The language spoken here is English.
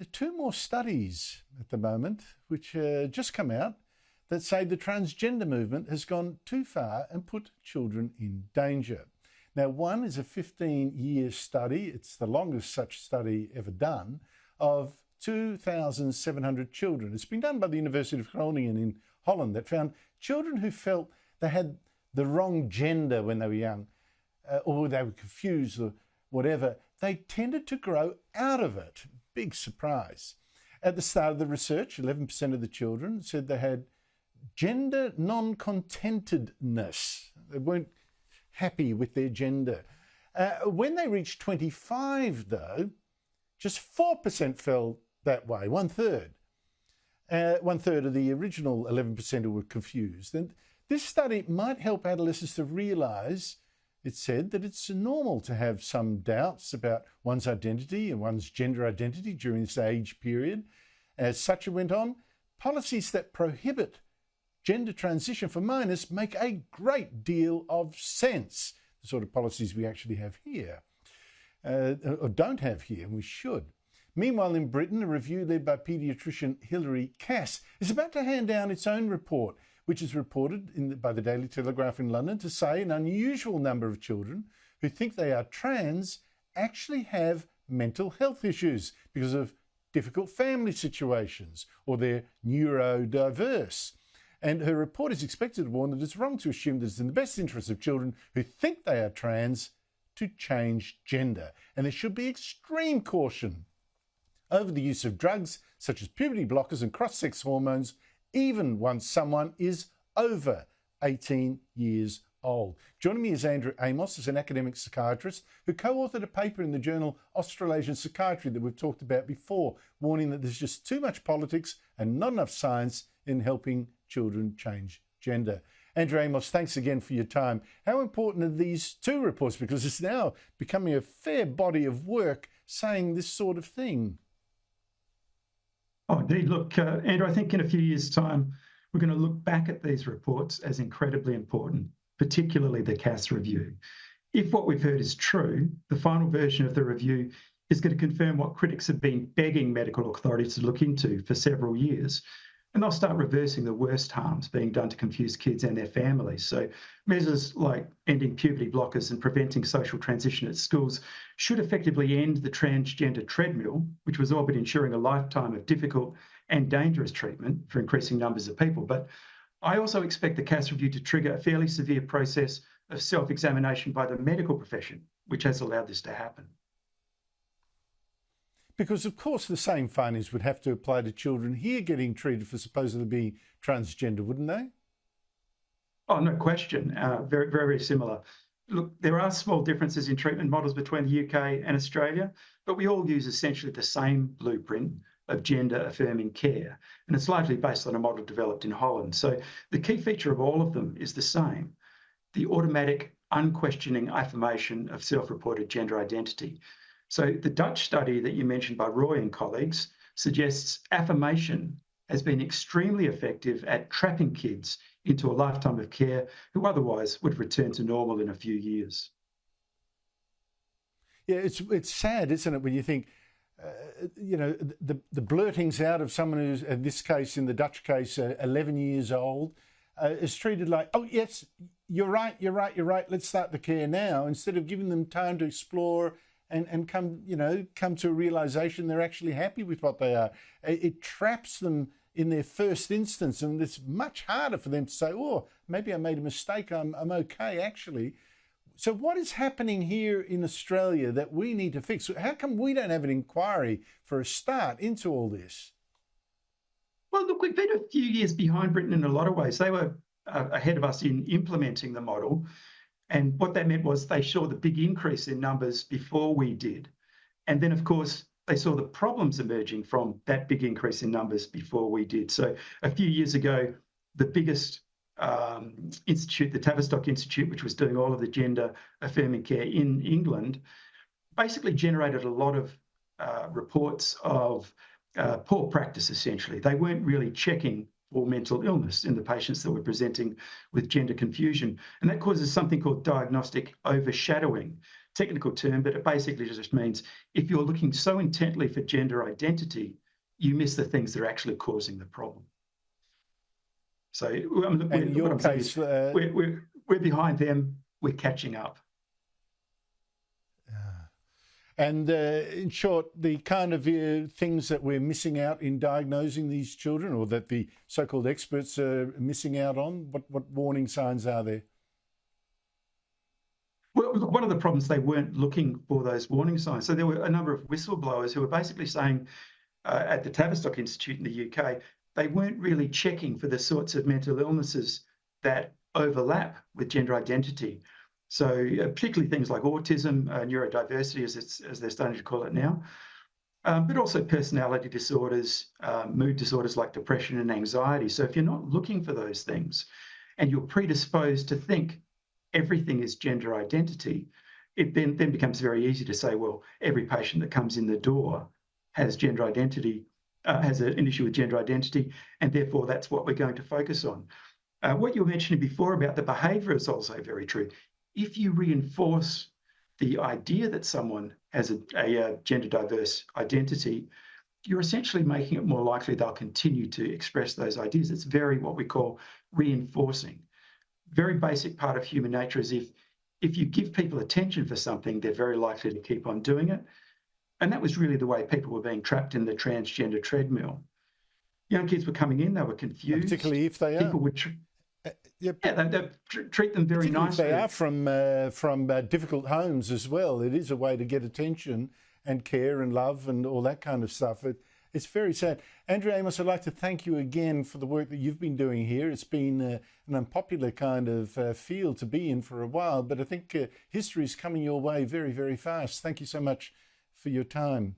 There are two more studies at the moment which just come out that say the transgender movement has gone too far and put children in danger. Now, one is a 15-year study. It's the longest such study ever done of 2,700 children. It's been done by the University of Groningen in Holland that found children who felt they had the wrong gender when they were young or they were confused or whatever, they tended to grow out of it. Big surprise. At the start of the research, 11% of the children said they had gender non-contentedness. They weren't happy with their gender. When they reached 25, though, just 4% felt that way, one third. One third of the original 11% who were confused. And this study might help adolescents to realise, it said, that it's normal to have some doubts about one's identity and one's gender identity during this age period. As such, it went on, policies that prohibit gender transition for minors make a great deal of sense. The sort of policies we actually have here, or don't have here, and we should. Meanwhile, in Britain, a review led by paediatrician Hilary Cass is about to hand down its own report, which is reported by the Daily Telegraph in London to say an unusual number of children who think they are trans actually have mental health issues because of difficult family situations or they're neurodiverse. And her report is expected to warn that it's wrong to assume that it's in the best interest of children who think they are trans to change gender. And there should be extreme caution over the use of drugs such as puberty blockers and cross-sex hormones, even once someone is over 18 years old. Joining me is Andrew Amos, as an academic psychiatrist who co-authored a paper in the journal Australasian Psychiatry that we've talked about before, warning that there's just too much politics and not enough science in helping children change gender. Andrew Amos, thanks again for your time. How important are these two reports? Because it's now becoming a fair body of work saying this sort of thing. Oh, indeed. Look, Andrew, I think in a few years' time, we're going to look back at these reports as incredibly important, particularly the Cass review. If what we've heard is true, the final version of the review is going to confirm what critics have been begging medical authorities to look into for several years. And they'll start reversing the worst harms being done to confused kids and their families. So measures like ending puberty blockers and preventing social transition at schools should effectively end the transgender treadmill, which was all but ensuring a lifetime of difficult and dangerous treatment for increasing numbers of people. But I also expect the Cass review to trigger a fairly severe process of self-examination by the medical profession, which has allowed this to happen. Because, of course, the same findings would have to apply to children here getting treated for supposedly being transgender, wouldn't they? Oh, no question. Very, very similar. Look, there are small differences in treatment models between the UK and Australia, but we all use essentially the same blueprint of gender-affirming care, and it's largely based on a model developed in Holland. So the key feature of all of them is the same: the automatic, unquestioning affirmation of self-reported gender identity. So the Dutch study that you mentioned by Roy and colleagues suggests affirmation has been extremely effective at trapping kids into a lifetime of care who otherwise would return to normal in a few years. Yeah, it's sad, isn't it, when you think, the blurtings out of someone who's, in this case, in the Dutch case, 11 years old, is treated like, oh, yes, you're right, let's start the care now, instead of giving them time to explore and come to a realisation they're actually happy with what they are. It traps them in their first instance, and it's much harder for them to say, oh, maybe I made a mistake, I'm okay, actually. So what is happening here in Australia that we need to fix? How come we don't have an inquiry for a start into all this? Well, look, we've been a few years behind Britain in a lot of ways. They were ahead of us in implementing the model. And what that meant was they saw the big increase in numbers before we did. And then, of course, they saw the problems emerging from that big increase in numbers before we did. So a few years ago, the biggest institute, the Tavistock Institute, which was doing all of the gender affirming care in England, basically generated a lot of reports of poor practice, essentially. They weren't really checking or mental illness in the patients that were presenting with gender confusion. And that causes something called diagnostic overshadowing. technical term, but it basically just means if you're looking so intently for gender identity, you miss the things that are actually causing the problem. So And in your case, we're behind them, we're catching up. And in short, the kind of things that we're missing out in diagnosing these children, or that the so-called experts are missing out on, what warning signs are there? Well, one of the problems, they weren't looking for those warning signs. So there were a number of whistleblowers who were basically saying at the Tavistock Institute in the UK, they weren't really checking for the sorts of mental illnesses that overlap with gender identity. So particularly things like autism, neurodiversity, as they're starting to call it now, but also personality disorders, mood disorders like depression and anxiety. So if you're not looking for those things and you're predisposed to think everything is gender identity, it then becomes very easy to say, well, every patient that comes in the door has gender identity, has an issue with gender identity, and therefore that's what we're going to focus on. What you were mentioning before about the behaviour is also very true. If you reinforce the idea that someone has a gender diverse identity, you're essentially making it more likely they'll continue to express those ideas. It's very what we call reinforcing. Very basic part of human nature is if you give people attention for something, they're very likely to keep on doing it. And that was really the way people were being trapped in the transgender treadmill. Young kids were coming in, they were confused. Particularly if they are. People would they treat them very nicely. They are from difficult homes as well. It is a way to get attention and care and love and all that kind of stuff. It's very sad. Andrew Amos, I'd like to thank you again for the work that you've been doing here. It's been an unpopular kind of field to be in for a while, but I think history is coming your way very, very fast. Thank you so much for your time.